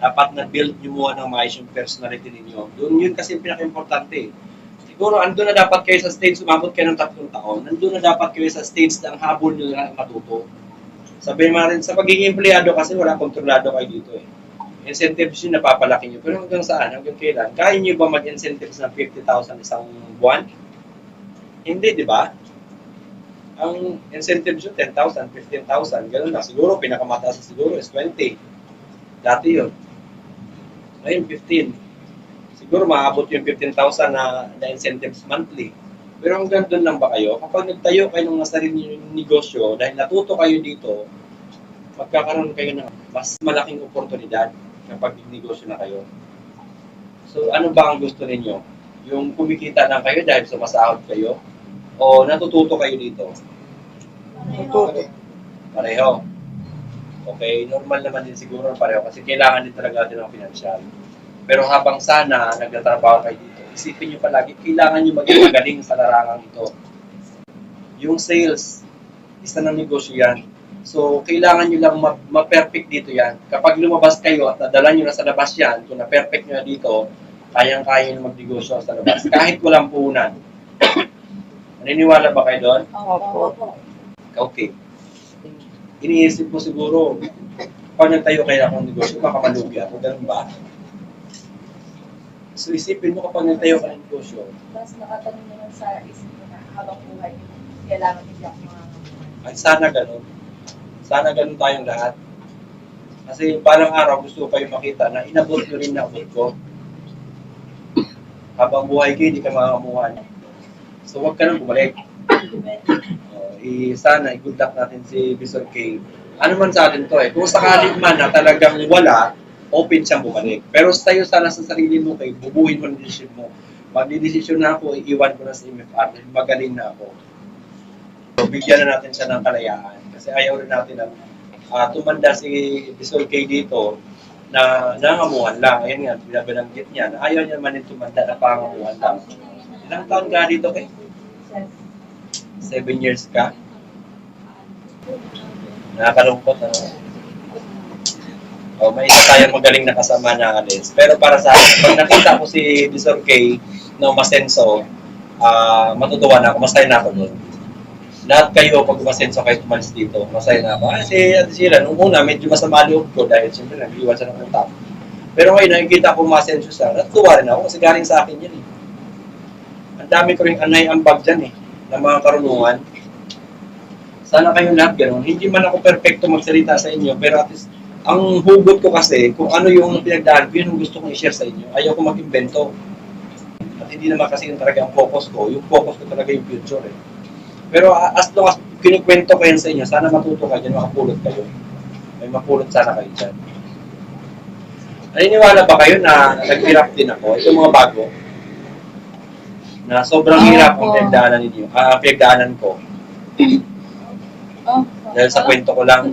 Dapat na-build nyo muna ng maayos yung personality ninyo. Doon yun kasi yung pinaka-importante. Siguro, andun na dapat kayo sa stage, umabot kayo ng 3 taon, nandun na dapat kayo sa stage na ang habol nyo na matuto. Sabihin mo rin, sa pagiging empleyado kasi wala kontrolado kayo dito eh. Incentives yun, napapalaki nyo. Pero hanggang saan? Hanggang kailan? Kaya nyo ba mag-incentives ng 50,000 isang buwan? Hindi, di ba? Ang incentives yun, 10,000, 15,000, gano'n na. Siguro, pinakamataas siguro is 20. Dati yun. Ngayon, 15. Siguro, maabot yung 15,000 na incentives monthly. Pero hanggang doon lang ba kayo? Kapag nagtayo kayo ng sarili yung negosyo, dahil natuto kayo dito, magkakaroon kayo ng mas malaking oportunidad kapag negosyo na kayo. So, ano ba ang gusto ninyo? Yung kumikita lang kayo dahil sumasahod kayo? O natututo kayo dito? Natututo. Pareho. Okay, normal naman din siguro pareho kasi kailangan din talaga natin ng financial. Pero habang sana nagtatrabaho kayo dito, isipin nyo palagi, kailangan nyo maging magaling sa larangang ito. Yung sales, isa ng negosyo yan. So, kailangan nyo lang ma-perfect dito yan. Kapag lumabas kayo at nadala nyo na sa labas yan, kung na-perfect nyo na dito, kayang-kaya nyo magnegosyo sa labas. Kahit walang puhunan. Naniniwala ba kayo doon? Opo. Okay. Iniisip mo siguro, pag nagtayo kayo akong negosyo, baka malugi ako. Ganun ba? So, isipin mo kapag nagtayo ka ng negosyo. Tapos nakatanong naman sa isip ko na habang buhay, kailangan hindi ako makakabuhay. Ay, sana ganun. Sana ganun tayong lahat. Kasi parang araw gusto ko kayo makita na inabot nyo rin na abot ko. Habang buhay kayo, hindi ka makakamuhan. So, huwag ka nang bumalik. Sana, i-good luck natin si Bishop K. Ano man sa atin to eh. Kung sakali man na talagang wala, open siyang bumalik. Pero tayo sana sa sarili mo kayo, bubuhin mo ang decision mo. Magdidesisyon na ako, iiwan ko na sa MFR. Magaling na ako. So, bigyan na natin siya ng kalayaan. Kasi ayaw rin natin na tumanda si Bishop K dito na nangamuhan lang. Ayun nga, binabananggit niya. Ayaw niya man yung tumanda na pangamuhan lang. Ilang taon ka dito kay? 7 years ka? Nakakalungkot, ano? O, may isa tayong magaling na kasama na alis. Pero para sa akin, pag nakita ko si Bishop K na umasenso, matutuwa na ako, masaya na ako doon. Lahat kayo, pag umasenso kayo tumalis dito, masaya na ako. Kasi sila, nung una, medyo masama loob ko dahil siyempre nag-iwan siya ng utang. Pero ngayon, nakikita ko umasenso siya, natutuwa rin ako kasi galing sa akin yan eh. Ang dami ko rin anay ambag dyan eh, ng mga karunungan. Sana kayong lahat gano'n. Hindi man ako perfecto magsalita sa inyo, pero at least, ang hugot ko kasi, kung ano yung pinagdaan ko, yun ang gusto kong i-share sa inyo. Ayaw ko mag-invento. At hindi naman kasi yung talaga ang focus ko. Yung focus ko talaga yung future eh. Pero as long as kinikwento ko yan sa inyo, sana matuto kayo dyan, makapulot kayo. May mapulot sana kayo dyan. Naniniwala ba kayo na nag-hirap din ako? Ito mga bago. Na sobrang hirap ang pinagdaanan ninyo. Pinagdaanan ko. Dahil sa kwento ko lang.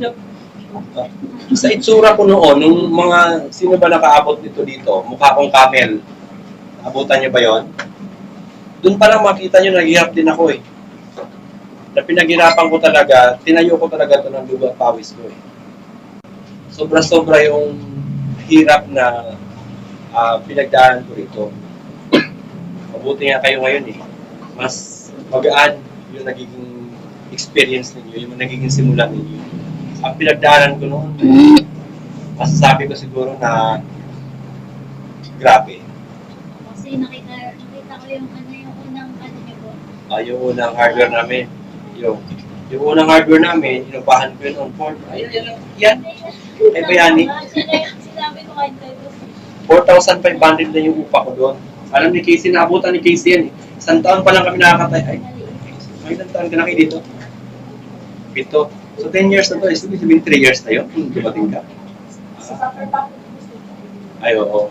Sa itsura ko noon, nung mga, sino ba nakaabot dito, mukha kong camel. Abutan niyo ba yon? Doon pa lang makita niyo, naghihirap din ako eh. Na pinaghirapan ko talaga, tinayo ko talaga ito ng lugar pawis ko eh. Sobra-sobra yung hirap na pinagdaanan ko rito. Mabuti nga kayo ngayon eh. Mas magaan yung nagiging experience ninyo, yung nagiging simulan ninyo. Ang pinagdaanan ko noon, masasabi ko siguro na grabe. Kasi nakita ko yung unang niyo po. Yung unang hardware namin. Yung unang hardware namin, inupahan ko yun on Ford. Yan. Ay bayani. Sinabi ko kayo 4,500 na yung upa ko doon. Alam ni Casey, naabutan ni Casey yan eh. Isang taon pa lang kami nakakatay. Ay, may isang taon ka na kayo dito. 7. So 10 years na to, sabihin 3 years na yun, kung dumating ka. Ay, oo.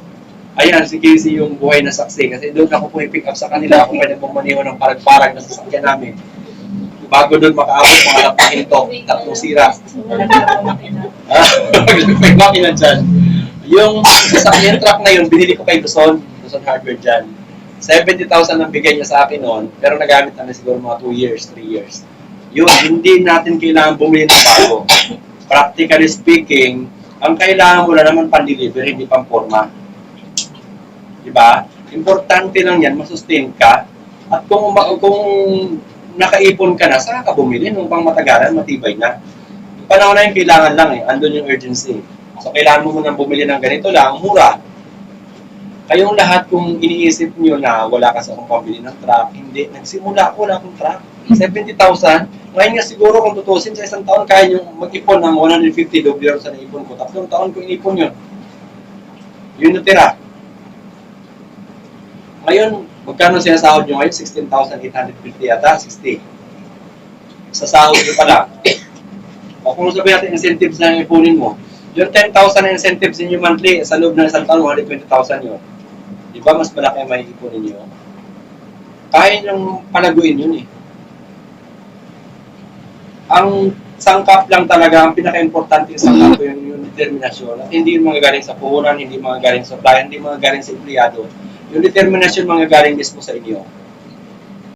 Ayan, si Casey yung buhay na saksi. Kasi doon ako pumipick up sa kanila. Ako pwede pumaniwan ng parag-parag na sasakyan namin. Bago doon makaabot, mga lapakin to. 3 sira. May makina dyan. Yung sasakyan truck na yun, binili ko kay Luzon Hardware dyan. 70,000 ang bigay niya sa akin noon, pero nagamit namin siguro mga 2 years, 3 years. Yun, hindi natin kailangan bumili ng bago. Practically speaking, Ang kailangan mo lang naman pan-deliver, hindi pang-forma. Diba? Importante lang yan, masustain ka. At kung nakaipon ka na, saka ka bumili nung pang matagalan, matibay na. Yung panahon na yung kailangan lang andun yung urgency. So, kailangan mo munang bumili ng ganito lang, mura. Kayong lahat kung iniisip nyo na wala kasi akong pambili ng truck, hindi. Nagsimula ako, wala akong truck. 70,000. Ngayon nga siguro kung tutusin sa isang taon, kaya nyo mag-ipon ng 150 doble sa naipon ko. 3 taon ko inipon yun. Yun natira. Ngayon, magkano sinasahod nyo ngayon? 16,850 yata, 60. Sa sahod nyo pa lang. O kung sabihin natin incentives na ipunin mo, yung 10,000 na incentives ninyo monthly, sa loob ng isang taon, 120,000 yun. Di ba mas malaki ang maiipunin nyo? Kaya nyo palaguin yun eh. Ang sangkap lang talaga, ang pinaka-importante sa sangkap ko yung determinasyon. At hindi yung mga galing sa puhunan, hindi mga galing sa supplier, hindi mga galing sa empleyado. Yung determinasyon mga galing mismo sa inyo.